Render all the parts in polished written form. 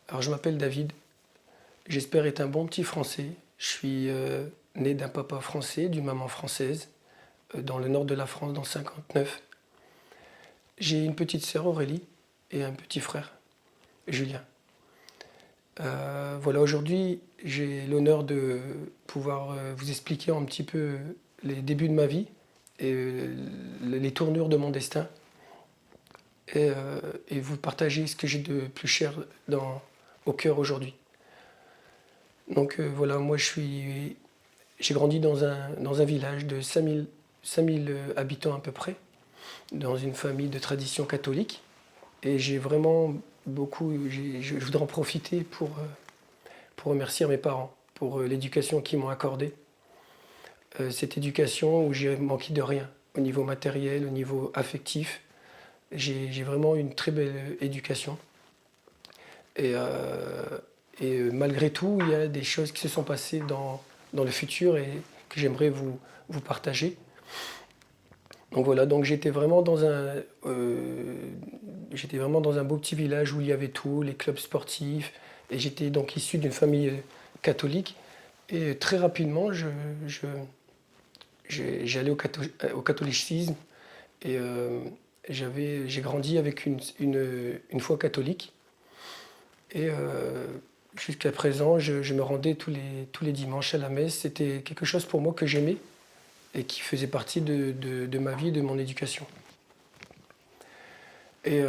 Alors je m'appelle David, j'espère être un bon petit Français. Je suis né d'un papa français, d'une maman française, dans le nord de la France, dans le 59. J'ai une petite sœur Aurélie et un petit frère, Julien. Voilà, aujourd'hui j'ai l'honneur de pouvoir vous expliquer un petit peu les débuts de ma vie et les tournures de mon destin et vous partager ce que j'ai de plus cher au cœur aujourd'hui. Donc voilà, moi j'ai grandi dans un village de 5000 habitants à peu près, dans une famille de tradition catholique. Et j'ai vraiment je voudrais en profiter pour remercier mes parents pour l'éducation qu'ils m'ont accordée. Cette éducation où j'ai manqué de rien, au niveau matériel, au niveau affectif. J'ai vraiment une très belle éducation. Et, malgré tout, il y a des choses qui se sont passées dans le futur et que j'aimerais vous partager. Donc voilà, donc j'étais vraiment dans un beau petit village où il y avait tout, les clubs sportifs, et j'étais donc issu d'une famille catholique. Et très rapidement, j'allais au catholicisme et j'ai grandi avec une foi catholique. Et jusqu'à présent, je me rendais tous les dimanches à la messe. C'était quelque chose pour moi que j'aimais et qui faisait partie de ma vie, de mon éducation. Et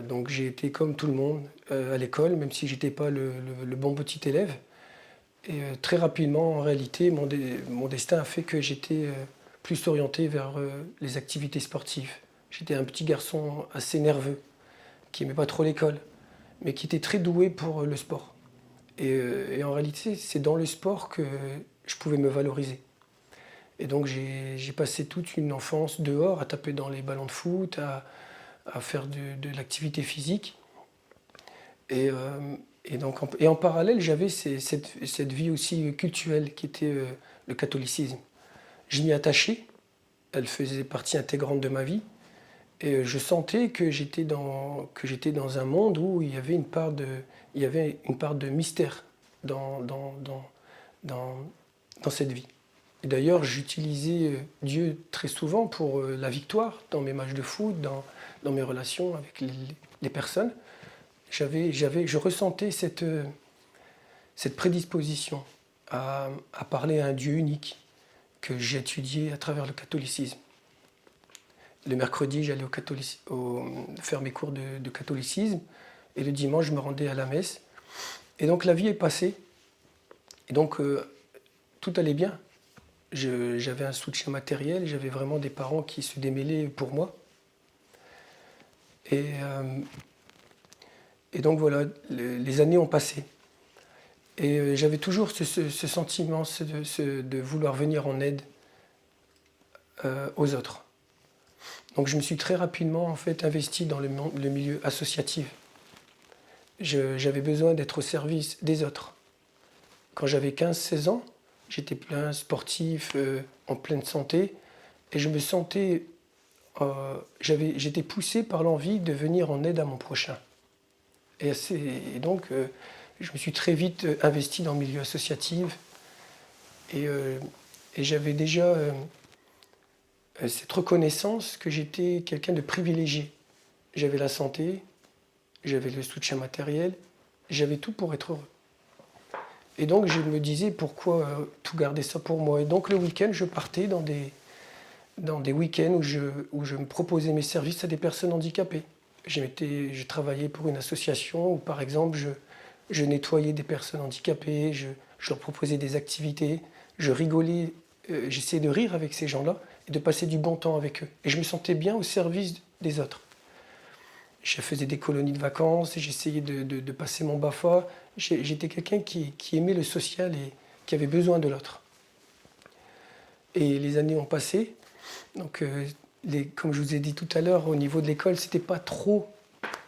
donc j'ai été comme tout le monde à l'école, même si je n'étais pas le bon petit élève. Et très rapidement, en réalité, mon destin a fait que j'étais plus orienté vers les activités sportives. J'étais un petit garçon assez nerveux, qui n'aimait pas trop l'école, mais qui était très doué pour le sport. Et en réalité, c'est dans le sport que je pouvais me valoriser. Et donc j'ai passé toute une enfance dehors, à taper dans les ballons de foot, à faire de l'activité physique. Et en parallèle, j'avais cette vie aussi cultuelle qui était le catholicisme. Je m'y attachais, elle faisait partie intégrante de ma vie. Et je sentais que j'étais dans un monde où il y avait une part de mystère dans cette vie. Et d'ailleurs, j'utilisais Dieu très souvent pour la victoire dans mes matchs de foot, dans mes relations avec les personnes. Je ressentais cette prédisposition à parler à un Dieu unique que j'ai étudié à travers le catholicisme. Le mercredi, j'allais faire mes cours de catholicisme et le dimanche, je me rendais à la messe. Et donc la vie est passée. Et donc tout allait bien. J'avais un soutien matériel, j'avais vraiment des parents qui se démêlaient pour moi. Et donc voilà, les années ont passé. Et j'avais toujours ce sentiment de vouloir venir en aide aux autres. Donc je me suis très rapidement en fait investi dans le milieu associatif. J'avais besoin d'être au service des autres. Quand j'avais 15-16 ans, j'étais plein sportif, en pleine santé, et je me sentais, j'étais poussé par l'envie de venir en aide à mon prochain. Et donc je me suis très vite investi dans le milieu associatif, et j'avais déjà cette reconnaissance que j'étais quelqu'un de privilégié. J'avais la santé, j'avais le soutien matériel, j'avais tout pour être heureux. Et donc je me disais pourquoi tout garder ça pour moi. Et donc le week-end, je partais dans des week-ends où je me proposais mes services à des personnes handicapées. Je travaillais pour une association où par exemple je nettoyais des personnes handicapées, je leur proposais des activités, je rigolais, j'essayais de rire avec ces gens-là et de passer du bon temps avec eux. Et je me sentais bien au service des autres. Je faisais des colonies de vacances, j'essayais de passer mon BAFA. J'étais quelqu'un qui aimait le social et qui avait besoin de l'autre. Et les années ont passé. Donc, comme je vous ai dit tout à l'heure, au niveau de l'école, c'était pas trop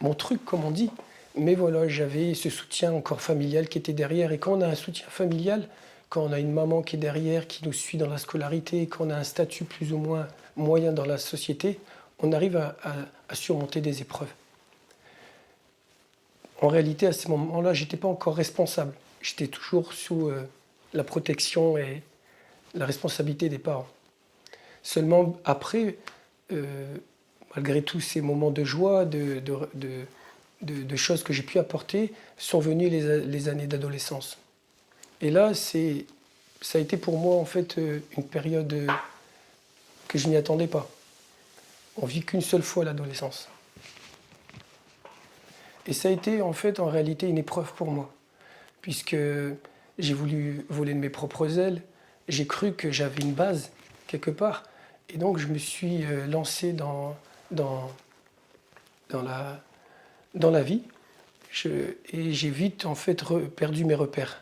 mon truc, comme on dit. Mais voilà, j'avais ce soutien encore familial qui était derrière. Et quand on a un soutien familial, quand on a une maman qui est derrière, qui nous suit dans la scolarité, quand on a un statut plus ou moins moyen dans la société, on arrive à surmonter des épreuves. en réalité, à ce moment-là, je n'étais pas encore responsable. J'étais toujours sous la protection et la responsabilité des parents. Seulement après, malgré tous ces moments de joie, de choses que j'ai pu apporter, sont venues les années d'adolescence. Et là, ça a été pour moi en fait une période que je n'y attendais pas. On vit qu'une seule fois l'adolescence. Et ça a été en fait en réalité une épreuve pour moi, puisque j'ai voulu voler de mes propres ailes, j'ai cru que j'avais une base quelque part, et donc je me suis lancé dans, dans la vie, et j'ai vite en fait perdu mes repères,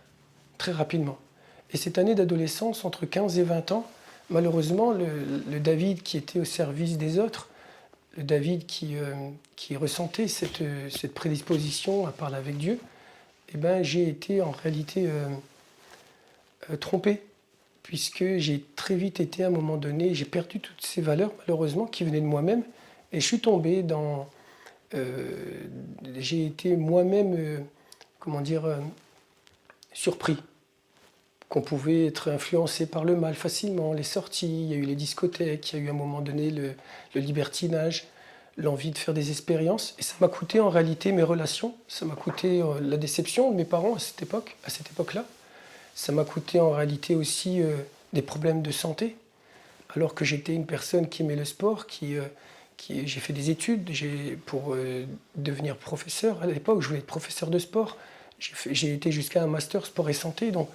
très rapidement. Et cette année d'adolescence, entre 15 et 20 ans, malheureusement, le David qui était au service des autres, le David qui ressentait cette prédisposition à parler avec Dieu, eh ben, j'ai été en réalité trompé, puisque j'ai très vite été à un moment donné, j'ai perdu toutes ces valeurs malheureusement qui venaient de moi-même, et je suis tombé dans... j'ai été moi-même, surpris qu'on pouvait être influencé par le mal facilement, les sorties, il y a eu les discothèques, il y a eu à un moment donné le libertinage, l'envie de faire des expériences. Et ça m'a coûté en réalité mes relations, ça m'a coûté la déception de mes parents à cette époque-là. Ça m'a coûté en réalité aussi des problèmes de santé, alors que j'étais une personne qui aimait le sport, j'ai fait des études pour devenir professeur. À l'époque, je voulais être professeur de sport. J'ai été jusqu'à un master sport et santé, donc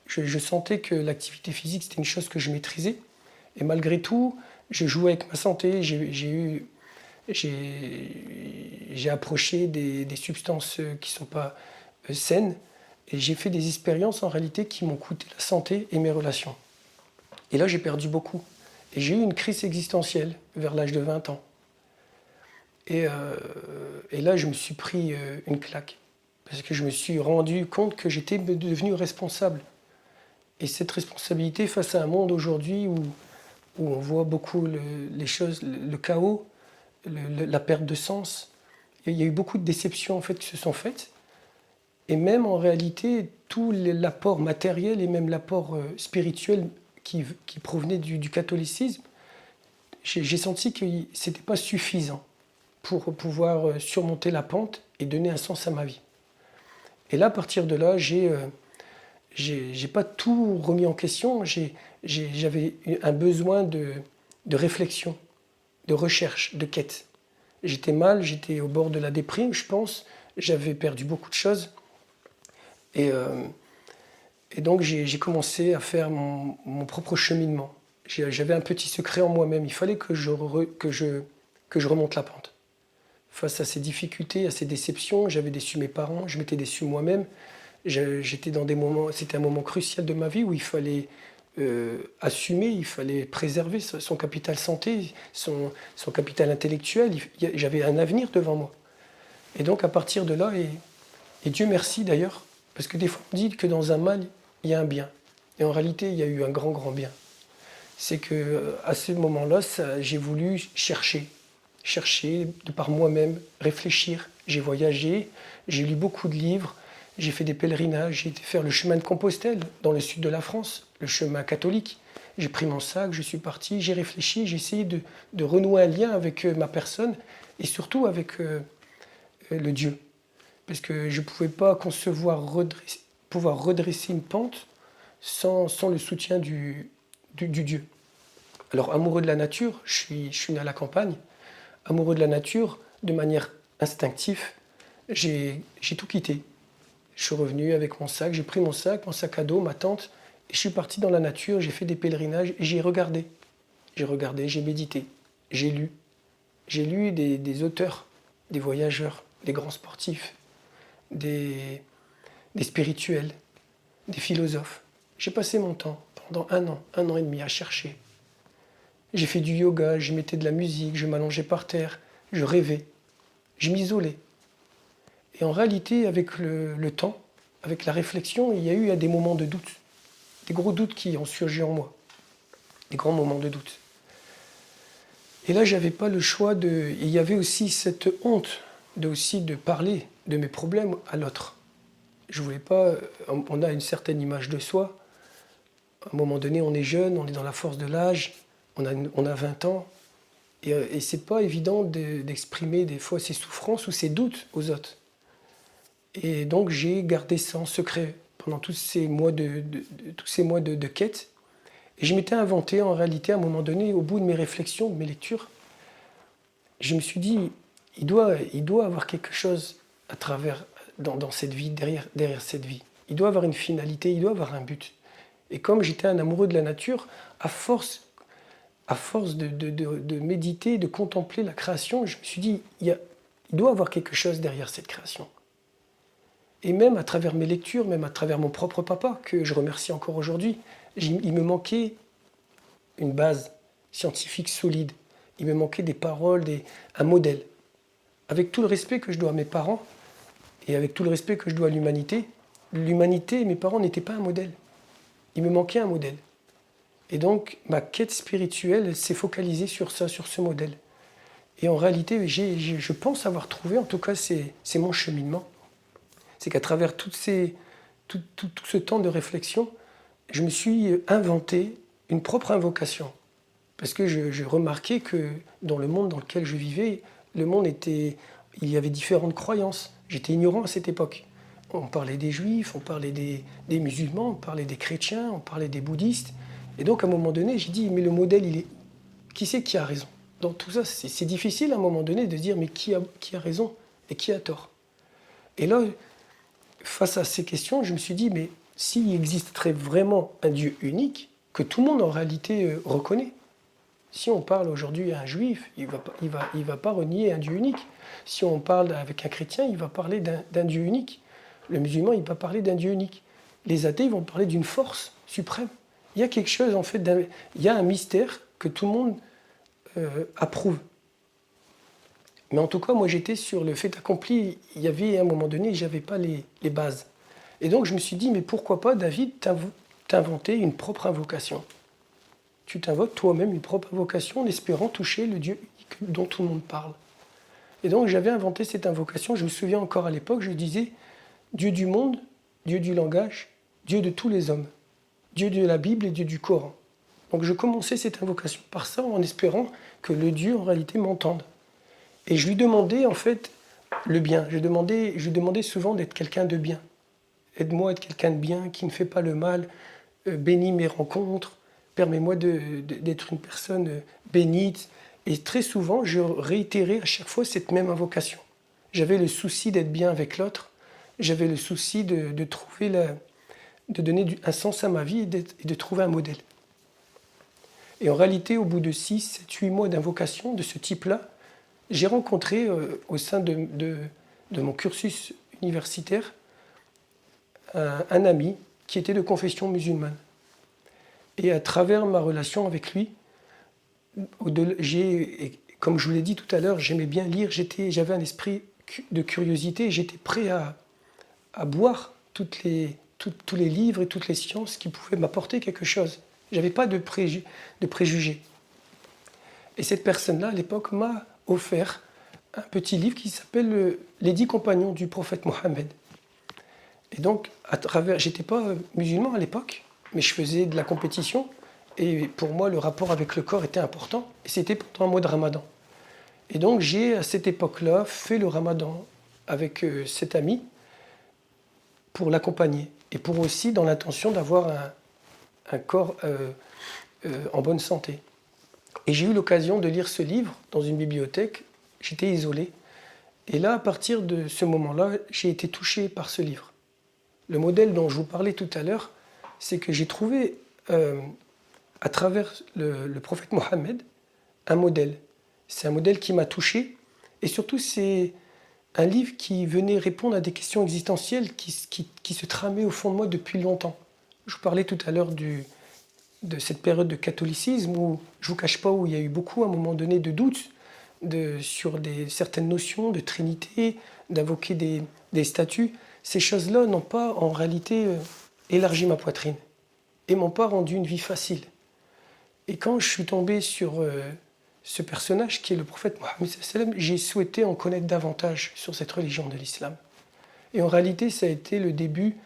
je sentais que l'activité physique, c'était une chose que je maîtrisais. Et malgré tout, je jouais avec ma santé. J'ai approché des substances qui ne sont pas saines. Et j'ai fait des expériences en réalité qui m'ont coûté la santé et mes relations. Et là, j'ai perdu beaucoup. Et j'ai eu une crise existentielle vers l'âge de 20 ans. Et là, je me suis pris une claque. Parce que je me suis rendu compte que j'étais devenu responsable. Et cette responsabilité face à un monde aujourd'hui où on voit beaucoup les choses, le chaos, la perte de sens. Il y a eu beaucoup de déceptions en fait, qui se sont faites. Et même en réalité, tout l'apport matériel et même l'apport spirituel qui provenait du catholicisme, j'ai senti que ce n'était pas suffisant pour pouvoir surmonter la pente et donner un sens à ma vie. Et là, à partir de là, j'ai pas tout remis en question. J'avais un besoin de réflexion, de recherche, de quête. J'étais mal, j'étais au bord de la déprime, je pense. J'avais perdu beaucoup de choses. Et donc, j'ai commencé à faire mon propre cheminement. J'avais un petit secret en moi-même. Il fallait que je remonte la pente. Face à ces difficultés, à ces déceptions, j'avais déçu mes parents, je m'étais déçu moi-même. J'étais dans des moments, c'était un moment crucial de ma vie où il fallait assumer, il fallait préserver son capital santé, son capital intellectuel. J'avais un avenir devant moi. Et donc à partir de là, et Dieu merci d'ailleurs, parce que des fois on dit que dans un mal, il y a un bien. Et en réalité, il y a eu un grand, grand bien. C'est qu'à ce moment-là, j'ai voulu chercher de par moi-même, réfléchir. J'ai voyagé, j'ai lu beaucoup de livres, j'ai fait des pèlerinages, j'ai été faire le chemin de Compostelle dans le sud de la France, le chemin catholique. J'ai pris mon sac, je suis parti, j'ai réfléchi, j'ai essayé de renouer un lien avec ma personne et surtout avec le Dieu. Parce que je ne pouvais pas concevoir pouvoir redresser une pente sans le soutien du Dieu. Alors amoureux de la nature, je suis né à la campagne, amoureux de la nature, de manière instinctive, j'ai tout quitté. Je suis revenu avec mon sac, j'ai pris mon sac à dos, ma tente, et je suis parti dans la nature, j'ai fait des pèlerinages et j'ai regardé. J'ai regardé, j'ai médité, j'ai lu. J'ai lu des auteurs, des voyageurs, des grands sportifs, des spirituels, des philosophes. J'ai passé mon temps pendant un an et demi à chercher. J'ai fait du yoga, je mettais de la musique, je m'allongeais par terre, je rêvais, je m'isolais. Et en réalité, avec le temps, avec la réflexion, il y a eu des moments de doute, des gros doutes qui ont surgi en moi, des grands moments de doute. Et là, j'avais pas le choix il y avait aussi cette honte de parler de mes problèmes à l'autre. Je voulais pas. On a une certaine image de soi. À un moment donné, on est jeune, on est dans la force de l'âge, on a 20 ans. Et c'est pas évident d'exprimer des fois ses souffrances ou ses doutes aux autres. Et donc j'ai gardé ça en secret pendant tous ces mois de quête. Et je m'étais inventé en réalité à un moment donné, au bout de mes réflexions, de mes lectures, je me suis dit, il doit avoir quelque chose à travers, dans cette vie, derrière cette vie. Il doit avoir une finalité, il doit avoir un but. Et comme j'étais un amoureux de la nature, à force de méditer, de contempler la création, je me suis dit, il doit avoir quelque chose derrière cette création. Et même à travers mes lectures, même à travers mon propre papa, que je remercie encore aujourd'hui, il me manquait une base scientifique solide. Il me manquait des paroles, un modèle. Avec tout le respect que je dois à mes parents, et avec tout le respect que je dois à l'humanité, et mes parents n'étaient pas un modèle. Il me manquait un modèle. Et donc, ma quête spirituelle s'est focalisée sur ça, sur ce modèle. Et en réalité, je pense avoir trouvé, en tout cas, c'est mon cheminement. C'est qu'à travers tout ce temps de réflexion, je me suis inventé une propre invocation. Parce que je remarquais que dans le monde dans lequel je vivais, il y avait différentes croyances. J'étais ignorant à cette époque. On parlait des juifs, on parlait des musulmans, on parlait des chrétiens, on parlait des bouddhistes. Et donc à un moment donné, j'ai dit, mais le modèle, il est... Qui c'est qui a raison? Dans tout ça, c'est difficile à un moment donné de dire, mais qui a raison et qui a tort? Et là, face à ces questions, je me suis dit, mais s'il existerait vraiment un Dieu unique, que tout le monde en réalité reconnaît. Si on parle aujourd'hui à un juif, il va pas renier un Dieu unique. Si on parle avec un chrétien, il va parler d'un Dieu unique. Le musulman, il va parler d'un Dieu unique. Les athées, ils vont parler d'une force suprême. Il y a quelque chose, en fait, il y a un mystère que tout le monde approuve. Mais en tout cas, moi, j'étais sur le fait accompli. Il y avait, à un moment donné, je n'avais pas les bases. Et donc, je me suis dit, mais pourquoi pas, David, t'inventer une propre invocation? Tu t'invoques toi-même une propre invocation en espérant toucher le Dieu dont tout le monde parle. Et donc, j'avais inventé cette invocation. Je me souviens encore à l'époque, je disais, Dieu du monde, Dieu du langage, Dieu de tous les hommes, Dieu de la Bible et Dieu du Coran. Donc, je commençais cette invocation par ça, en espérant que le Dieu, en réalité, m'entende. Et je lui demandais, en fait, le bien. Je demandais souvent d'être quelqu'un de bien. Aide-moi à être quelqu'un de bien, qui ne fait pas le mal, bénis mes rencontres, permets-moi d'être une personne bénite. Et très souvent, je réitérais à chaque fois cette même invocation. J'avais le souci d'être bien avec l'autre, j'avais le souci de trouver de donner un sens à ma vie et de trouver un modèle. Et en réalité, au bout de 6, 7, 8 mois d'invocation de ce type-là, j'ai rencontré au sein de mon cursus universitaire un ami qui était de confession musulmane. Et à travers ma relation avec lui, comme je vous l'ai dit tout à l'heure, j'aimais bien lire, j'avais un esprit de curiosité, j'étais prêt à boire tous les livres et toutes les sciences qui pouvaient m'apporter quelque chose. Je n'avais pas de préjugés. Et cette personne-là, à l'époque, m'a offert un petit livre qui s'appelle Les 10 compagnons du prophète Mohammed. Et donc, j'étais pas musulman à l'époque, mais je faisais de la compétition. Et pour moi, le rapport avec le corps était important. Et c'était pendant un mois de ramadan. Et donc, j'ai, à cette époque-là, fait le ramadan avec cet ami pour l'accompagner. Et pour aussi dans l'intention d'avoir un corps en bonne santé. Et j'ai eu l'occasion de lire ce livre dans une bibliothèque. J'étais isolé. Et là, à partir de ce moment-là, j'ai été touché par ce livre. Le modèle dont je vous parlais tout à l'heure, c'est que j'ai trouvé, à travers le prophète Mohammed, un modèle. C'est un modèle qui m'a touché. Et surtout, c'est un livre qui venait répondre à des questions existentielles qui se tramaient au fond de moi depuis longtemps. Je vous parlais tout à l'heure de cette période de catholicisme où, je ne vous cache pas, où il y a eu beaucoup, à un moment donné, de doutes sur certaines notions de trinité, d'invoquer des statues. Ces choses-là n'ont pas, en réalité, élargi ma poitrine et m'ont pas rendu une vie facile. Et quand je suis tombé sur ce personnage qui est le prophète Mohammed, j'ai souhaité en connaître davantage sur cette religion de l'islam. Et en réalité, ça a été le début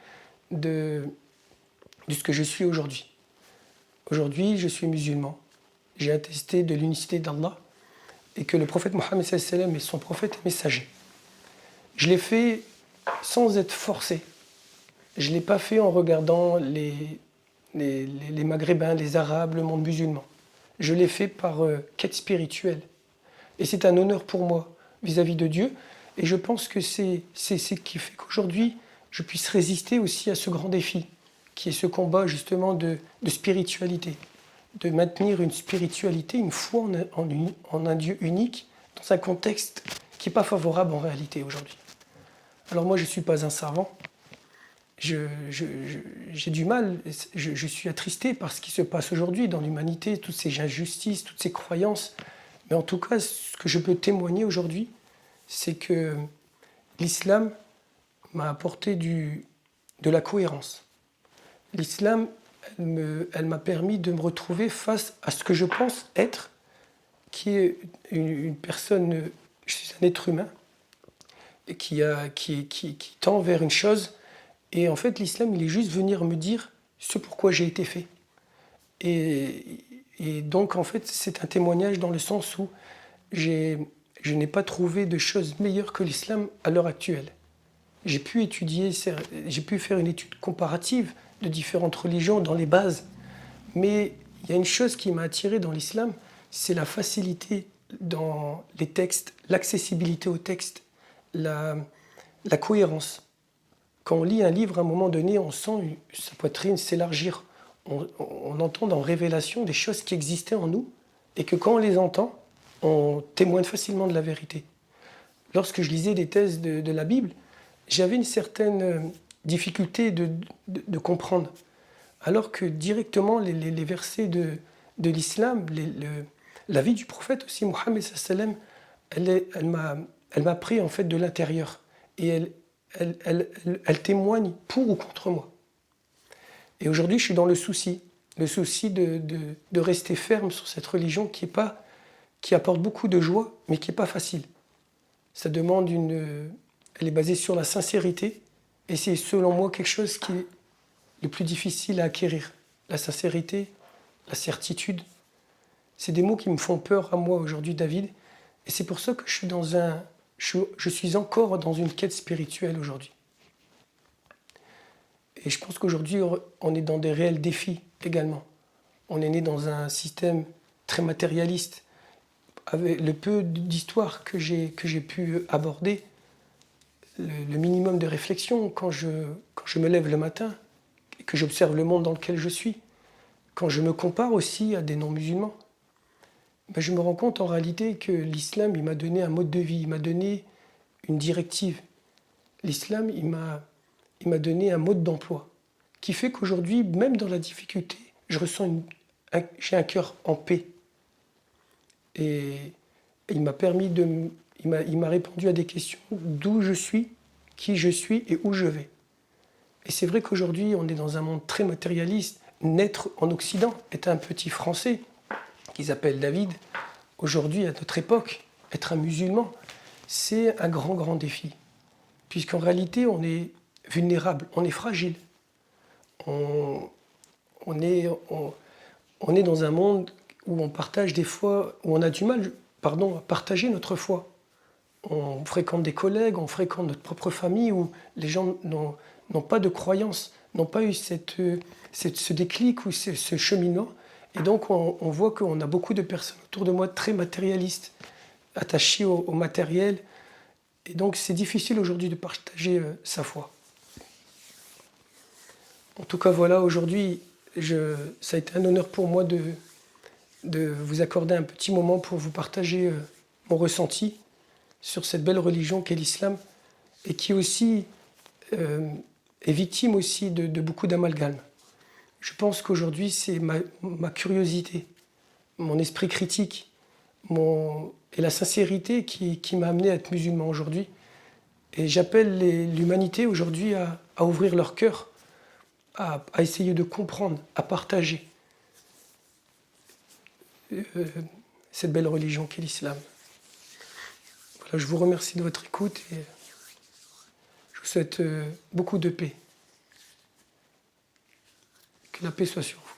de ce que je suis aujourd'hui. Aujourd'hui, je suis musulman. J'ai attesté de l'unicité d'Allah et que le prophète Mohammed sallallahu alayhi wa sallam est son prophète et messager. Je l'ai fait sans être forcé. Je ne l'ai pas fait en regardant les Maghrébins, les Arabes, le monde musulman. Je l'ai fait par quête spirituelle. Et c'est un honneur pour moi vis-à-vis de Dieu. Et je pense que c'est ce qui fait qu'aujourd'hui, je puisse résister aussi à ce grand défi, qui est ce combat justement de spiritualité, de maintenir une spiritualité, une foi en un Dieu unique, dans un contexte qui n'est pas favorable en réalité aujourd'hui. Alors moi, je ne suis pas un savant. J'ai du mal, je suis attristé par ce qui se passe aujourd'hui dans l'humanité, toutes ces injustices, toutes ces croyances. Mais en tout cas, ce que je peux témoigner aujourd'hui, c'est que l'islam m'a apporté de la cohérence. L'islam, elle m'a permis de me retrouver face à ce que je pense être, qui est une personne, je suis un être humain, qui tend vers une chose. Et en fait, l'islam, il est juste venir me dire ce pourquoi j'ai été fait. Et donc, en fait, c'est un témoignage dans le sens où je n'ai pas trouvé de chose meilleure que l'islam à l'heure actuelle. J'ai pu étudier, j'ai pu faire une étude comparative de différentes religions dans les bases. Mais il y a une chose qui m'a attiré dans l'islam, c'est la facilité dans les textes, l'accessibilité aux textes, la cohérence. Quand on lit un livre, à un moment donné, on sent sa poitrine s'élargir. On entend dans Révélation des choses qui existaient en nous et que quand on les entend, on témoigne facilement de la vérité. Lorsque je lisais des thèses de la Bible, j'avais une certaine difficulté de comprendre. Alors que directement, les versets de l'islam, la vie du prophète aussi, Mohammed sallam, elle m'a pris en fait de l'intérieur. Et elle témoigne pour ou contre moi. Et aujourd'hui, je suis dans le souci de rester ferme sur cette religion qui apporte beaucoup de joie, mais qui n'est pas facile. Ça demande elle est basée sur la sincérité, et c'est selon moi quelque chose qui est le plus difficile à acquérir. La sincérité, la certitude, c'est des mots qui me font peur à moi aujourd'hui, David, et c'est pour ça que je suis encore dans une quête spirituelle aujourd'hui. Et je pense qu'aujourd'hui, on est dans des réels défis également. On est né dans un système très matérialiste. Avec le peu d'histoire que j'ai pu aborder, le minimum de réflexion quand je me lève le matin et que j'observe le monde dans lequel je suis, quand je me compare aussi à des non-musulmans, ben je me rends compte en réalité que l'islam, il m'a donné un mode de vie, il m'a donné une directive. L'islam, il m'a donné un mode d'emploi qui fait qu'aujourd'hui, même dans la difficulté, j'ai un cœur en paix. Et il m'a permis il m'a répondu à des questions d'où je suis, qui je suis et où je vais. Et c'est vrai qu'aujourd'hui, on est dans un monde très matérialiste. Naître en Occident, être un petit Français, qui s'appelle David, aujourd'hui, à notre époque, être un musulman, c'est un grand, grand défi. Puisqu'en réalité, on est vulnérable, on est fragile. On est dans un monde où on partage des fois, où on a du mal, à partager notre foi. On fréquente des collègues, on fréquente notre propre famille où les gens n'ont pas de croyance, n'ont pas eu ce déclic ou ce cheminement. Et donc on voit qu'on a beaucoup de personnes autour de moi très matérialistes, attachées au matériel. Et donc c'est difficile aujourd'hui de partager sa foi. En tout cas, voilà, aujourd'hui, ça a été un honneur pour moi de vous accorder un petit moment pour vous partager mon ressenti sur cette belle religion qu'est l'islam et qui aussi est victime aussi de beaucoup d'amalgames. Je pense qu'aujourd'hui, c'est ma curiosité, mon esprit critique et la sincérité qui m'a amené à être musulman aujourd'hui. Et j'appelle l'humanité aujourd'hui à ouvrir leur cœur, à essayer de comprendre, à partager cette belle religion qu'est l'islam. Voilà, je vous remercie de votre écoute et je vous vous souhaite beaucoup de paix. Que la paix soit sur vous.